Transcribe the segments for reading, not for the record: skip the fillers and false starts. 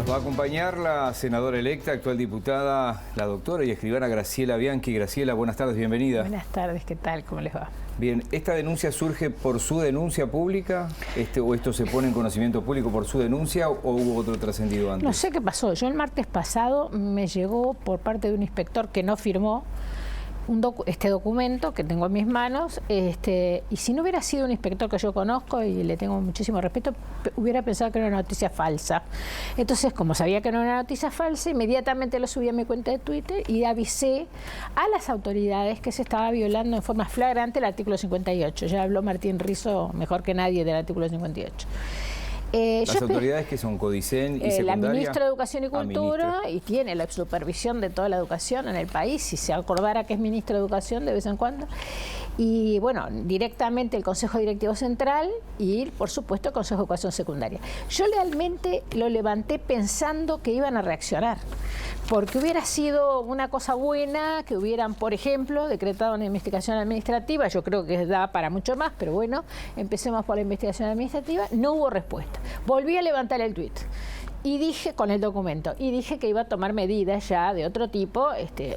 Nos va a acompañar la senadora electa, actual diputada, la doctora y escribana Graciela Bianchi. Graciela, buenas tardes, bienvenida. Buenas tardes, ¿qué tal? ¿Cómo les va? Bien, ¿esta denuncia surge por su denuncia pública? ¿O esto se pone en conocimiento público por su denuncia o hubo otro trascendido antes? No sé qué pasó. Yo el martes pasado me llegó por parte de un inspector que no firmó este documento que tengo en mis manos, y si no hubiera sido un inspector que yo conozco y le tengo muchísimo respeto, hubiera pensado que era una noticia falsa. Entonces, como sabía que no era una noticia falsa, inmediatamente lo subí a mi cuenta de Twitter y avisé a las autoridades que se estaba violando en forma flagrante el artículo 58. Ya habló Martín Rizo mejor que nadie del artículo 58. Las autoridades que son Codicen y secundaria. La ministra de Educación y Cultura, y tiene la supervisión de toda la educación en el país, si se acordara que es ministra de Educación de vez en cuando, y bueno, directamente el Consejo Directivo Central y por supuesto el Consejo de Educación Secundaria. Yo realmente lo levanté pensando que iban a reaccionar, porque hubiera sido una cosa buena que hubieran, por ejemplo, decretado una investigación administrativa. Yo creo que da para mucho más, pero bueno, empecemos por la investigación administrativa. No hubo respuesta. Volví a levantar el tuit y dije, con el documento, y dije que iba a tomar medidas ya de otro tipo,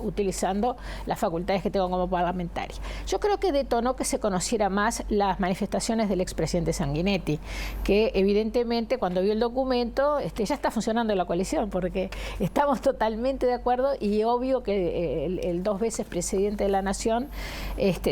utilizando las facultades que tengo como parlamentaria. Yo creo que detonó que se conociera más las manifestaciones del expresidente Sanguinetti, que evidentemente cuando vio el documento ya está funcionando la coalición, porque estamos totalmente de acuerdo y obvio que el dos veces presidente de la Nación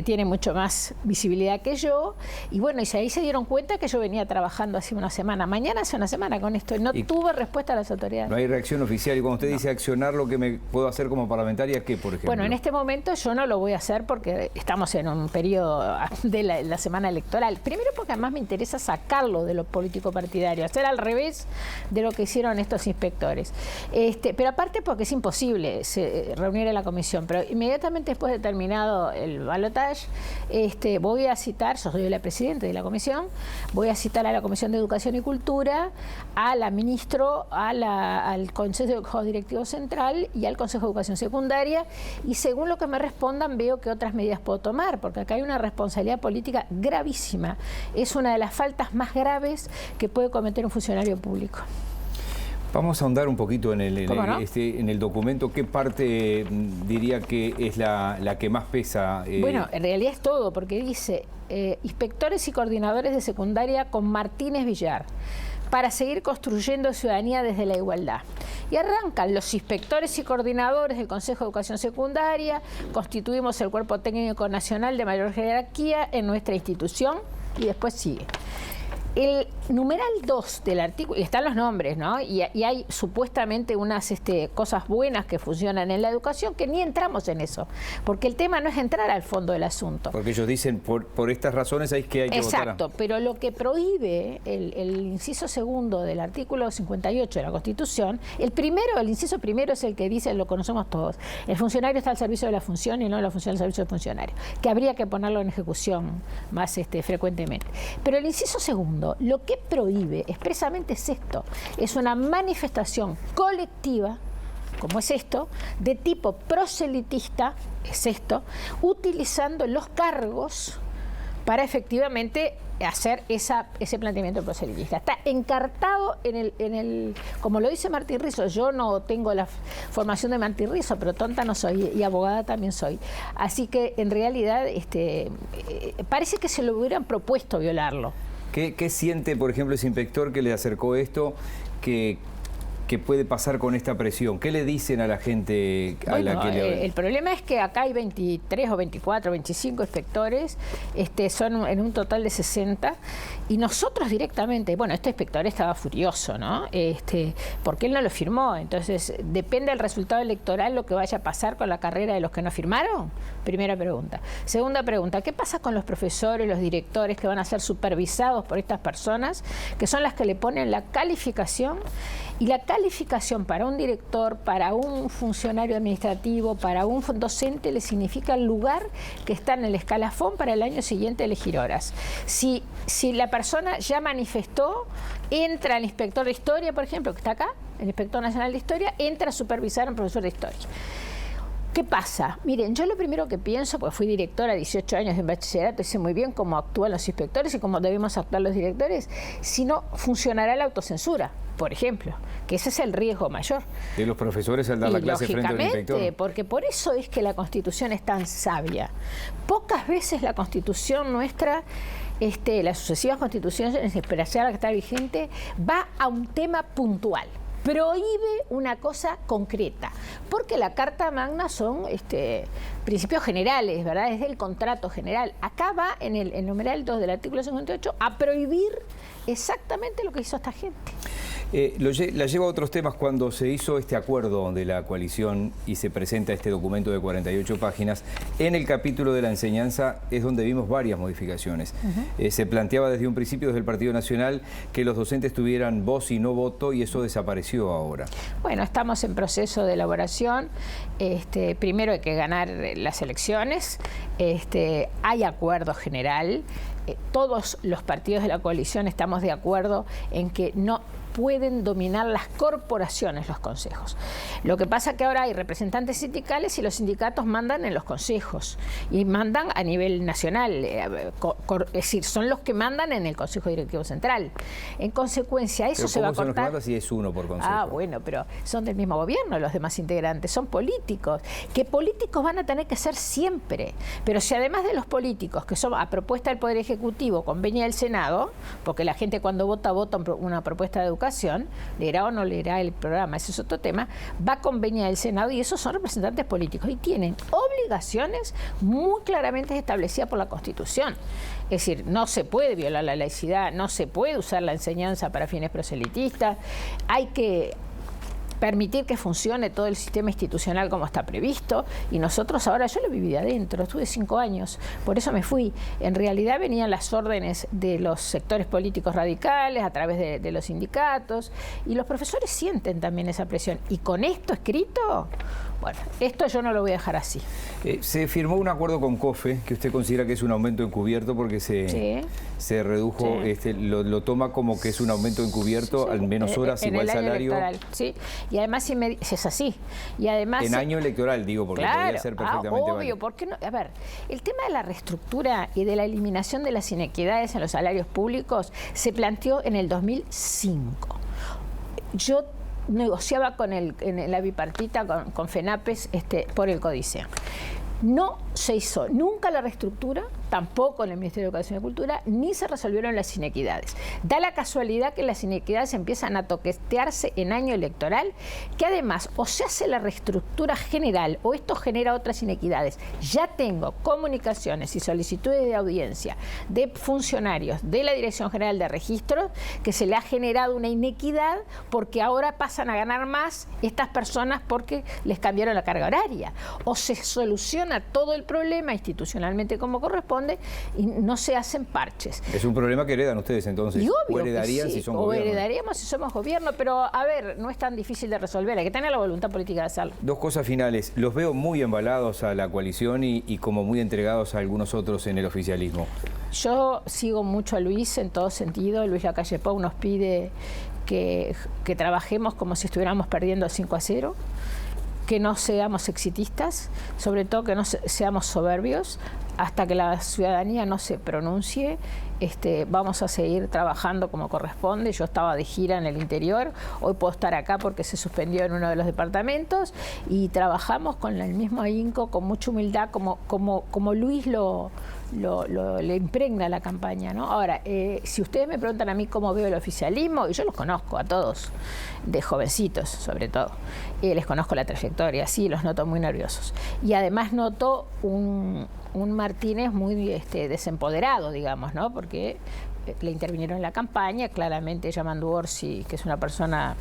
tiene mucho más visibilidad que yo, y bueno, y ahí se dieron cuenta que yo venía trabajando hace una semana, mañana hace una semana con esto, y no tuve respuesta a las autoridades. No hay reacción oficial. Y cuando usted dice accionar, lo que me puedo hacer como parlamentaria, ¿qué, por ejemplo? Bueno, en este momento yo no lo voy a hacer porque estamos en un periodo de la semana electoral. Primero porque además me interesa sacarlo de lo político partidario, hacer al revés de lo que hicieron estos inspectores. Pero aparte porque es imposible reunir a la comisión. Pero inmediatamente después de terminado el balotaje, voy a citar, yo soy la presidenta de la comisión, voy a citar a la Comisión de Educación y Cultura, a la ministra, al Consejo Directivo Central y al Consejo de Educación Secundaria, y según lo que me respondan veo qué otras medidas puedo tomar, porque acá hay una responsabilidad política gravísima. Es una de las faltas más graves que puede cometer un funcionario público. Vamos a ahondar un poquito en el documento. ¿Qué parte diría que es la que más pesa? Bueno, en realidad es todo, porque dice inspectores y coordinadores de secundaria con Martínez Villar, para seguir construyendo ciudadanía desde la igualdad. Y arrancan los inspectores y coordinadores del Consejo de Educación Secundaria, constituimos el Cuerpo Técnico Nacional de mayor jerarquía en nuestra institución, y después sigue. El numeral 2 del artículo, y están los nombres, ¿no? Y hay supuestamente unas cosas buenas que funcionan en la educación, que ni entramos en eso, porque el tema no es entrar al fondo del asunto. Porque ellos dicen, por estas razones es que hay que votar. Exacto, pero lo que prohíbe el inciso segundo del artículo 58 de la Constitución, el inciso primero es el que dice, lo conocemos todos, el funcionario está al servicio de la función y no la función al servicio del funcionario, que habría que ponerlo en ejecución más frecuentemente. Pero el inciso segundo, lo que prohíbe expresamente es esto, es una manifestación colectiva, como es esto, de tipo proselitista, es esto, utilizando los cargos para efectivamente hacer ese planteamiento proselitista. Está encartado como lo dice Martín Rizo. Yo no tengo la formación de Martín Rizo, pero tonta no soy y abogada también soy. Así que en realidad parece que se lo hubieran propuesto violarlo. ¿Qué siente, por ejemplo, ese inspector que le acercó esto, que puede pasar con esta presión? ¿Qué le dicen a la gente a la que le... El problema es que acá hay 23 o 24, 25 inspectores, son en un total de 60, y nosotros directamente, bueno, este inspector estaba furioso, ¿no? Porque él no lo firmó, entonces depende del resultado electoral lo que vaya a pasar con la carrera de los que no firmaron. Primera pregunta. Segunda pregunta, ¿qué pasa con los profesores, los directores que van a ser supervisados por estas personas, que son las que le ponen la calificación? Y la calificación para un director, para un funcionario administrativo, para un docente, le significa el lugar que está en el escalafón para el año siguiente elegir horas. Si la persona ya manifestó, entra el inspector de historia, por ejemplo, que está acá, el inspector nacional de historia, entra a supervisar a un profesor de historia. ¿Qué pasa? Miren, yo lo primero que pienso, pues fui directora 18 años en bachillerato, sé muy bien cómo actúan los inspectores y cómo debemos actuar los directores, si no funcionará la autocensura, por ejemplo, que ese es el riesgo mayor. De los profesores al dar la clase frente al inspector. Lógicamente, porque por eso es que la Constitución es tan sabia. Pocas veces la Constitución nuestra, las sucesivas constituciones, en especial la que está vigente, va a un tema puntual. Prohíbe una cosa concreta, porque la Carta Magna son principios generales, ¿verdad? Es del contrato general. Acá va en el numeral 2 del artículo 58 a prohibir exactamente lo que hizo esta gente. La lleva a otros temas. Cuando se hizo este acuerdo de la coalición y se presenta este documento de 48 páginas, en el capítulo de la enseñanza es donde vimos varias modificaciones. Se planteaba desde un principio, desde el Partido Nacional, que los docentes tuvieran voz y no voto, y eso desapareció ahora. Bueno, estamos en proceso de elaboración. Primero hay que ganar las elecciones. Hay acuerdo general. Todos los partidos de la coalición estamos de acuerdo en que no pueden dominar las corporaciones los consejos. Lo que pasa es que ahora hay representantes sindicales y los sindicatos mandan en los consejos y mandan a nivel nacional, es decir, son los que mandan en el Consejo Directivo Central. En consecuencia, eso se va a cortar. ¿Cómo son los que mandan si es uno por consejo? Ah, bueno, pero son del mismo gobierno los demás integrantes, son políticos, que políticos van a tener que ser siempre, pero si además de los políticos, que son a propuesta del Poder Ejecutivo, convenia el Senado, porque la gente cuando vota una propuesta de educación, leerá o no leerá el programa, ese es otro tema, va a conveniar el Senado y esos son representantes políticos y tienen obligaciones muy claramente establecidas por la Constitución. Es decir, no se puede violar la laicidad, no se puede usar la enseñanza para fines proselitistas, hay que permitir que funcione todo el sistema institucional como está previsto, y nosotros ahora, yo lo viví de adentro, estuve 5 años, por eso me fui. En realidad venían las órdenes de los sectores políticos radicales a través de los sindicatos, y los profesores sienten también esa presión, y con esto escrito, bueno, esto yo no lo voy a dejar así. Se firmó un acuerdo con COFE, que usted considera que es un aumento encubierto porque se redujo, lo toma como que es un aumento encubierto, al menos horas, igual salario. Sí, y además es así. Y además, en año electoral, digo, porque podría ser perfectamente obvio, ¿por qué no? A ver, el tema de la reestructura y de la eliminación de las inequidades en los salarios públicos se planteó en el 2005. Yo negociaba en la bipartita con FENAPES por el Códice. No se hizo nunca la reestructura, tampoco en el Ministerio de Educación y Cultura, ni se resolvieron las inequidades. Da la casualidad que las inequidades empiezan a toquetearse en año electoral, que además o se hace la reestructura general o esto genera otras inequidades. Ya tengo comunicaciones y solicitudes de audiencia de funcionarios de la Dirección General de Registros que se le ha generado una inequidad porque ahora pasan a ganar más estas personas porque les cambiaron la carga horaria. O se soluciona todo el problema institucionalmente como corresponde y no se hacen parches. Es un problema que heredan ustedes entonces. O heredarían si son gobierno. O heredaríamos si somos gobierno, pero a ver, no es tan difícil de resolver, hay que tener la voluntad política de hacerlo. Dos cosas finales. Los veo muy embalados a la coalición y como muy entregados a algunos otros en el oficialismo. Yo sigo mucho a Luis en todo sentido. Luis Lacalle Pou nos pide que trabajemos como si estuviéramos perdiendo 5-0. Que no seamos exitistas, sobre todo que no seamos soberbios, hasta que la ciudadanía no se pronuncie. Vamos a seguir trabajando como corresponde. Yo estaba de gira en el interior, hoy puedo estar acá porque se suspendió en uno de los departamentos y trabajamos con el mismo ahínco, con mucha humildad, como Luis le impregna la campaña, ¿no? Ahora, si ustedes me preguntan a mí cómo veo el oficialismo, y yo los conozco a todos, de jovencitos sobre todo, les conozco la trayectoria, sí, los noto muy nerviosos. Y además noto un Martínez muy desempoderado, digamos, ¿no? Porque le intervinieron en la campaña, claramente Yamandu Orsi, que es una persona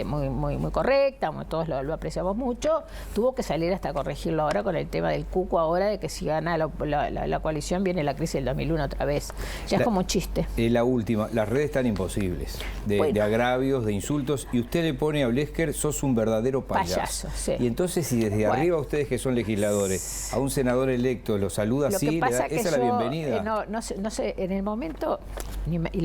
muy correcta, todos lo apreciamos mucho, tuvo que salir hasta corregirlo ahora con el tema del cuco ahora, de que si gana la coalición viene la crisis del 2001 otra vez. Ya es como un chiste. La última, las redes están imposibles, de agravios, de insultos, y usted le pone a Blesker, sos un verdadero payaso. Sí. Y entonces si desde arriba ustedes que son legisladores, a un senador electo lo saluda así, esa es la bienvenida. No sé, en el momento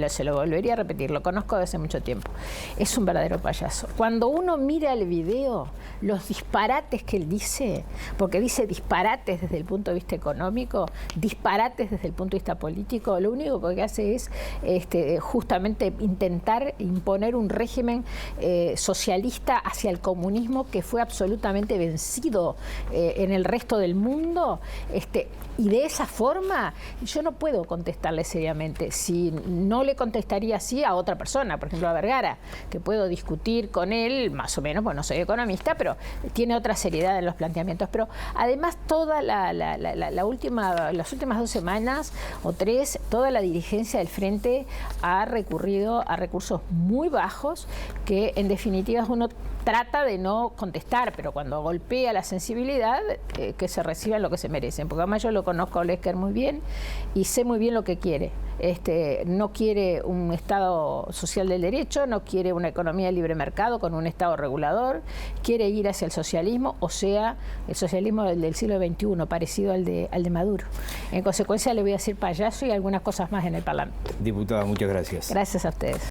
se lo volvería a repetir, lo conozco desde hace mucho tiempo, es un verdadero payaso. Cuando uno mira el video, los disparates que él dice, porque dice disparates desde el punto de vista económico, disparates desde el punto de vista político, lo único que hace es justamente intentar imponer un régimen socialista hacia el comunismo que fue absolutamente vencido en el resto del mundo, y de esa forma yo no puedo contestarle seriamente. Si no le contestaría así a otra persona, por ejemplo a Vergara, que puedo discutir con él más o menos, pues no soy economista, pero tiene otra seriedad en los planteamientos. Pero además toda las últimas 2 semanas o 3, toda la dirigencia del Frente ha recurrido a recursos muy bajos que en definitiva uno trata de no contestar, pero cuando golpea la sensibilidad, que se reciban lo que se merecen. Porque además yo lo conozco a Olesker muy bien y sé muy bien lo que quiere. No quiere un Estado social del derecho, no quiere una economía de libre mercado con un Estado regulador, quiere ir hacia el socialismo, o sea, el socialismo del siglo XXI, parecido al de Maduro. En consecuencia le voy a decir payaso y algunas cosas más en el Parlamento. Diputada, muchas gracias. Gracias a ustedes.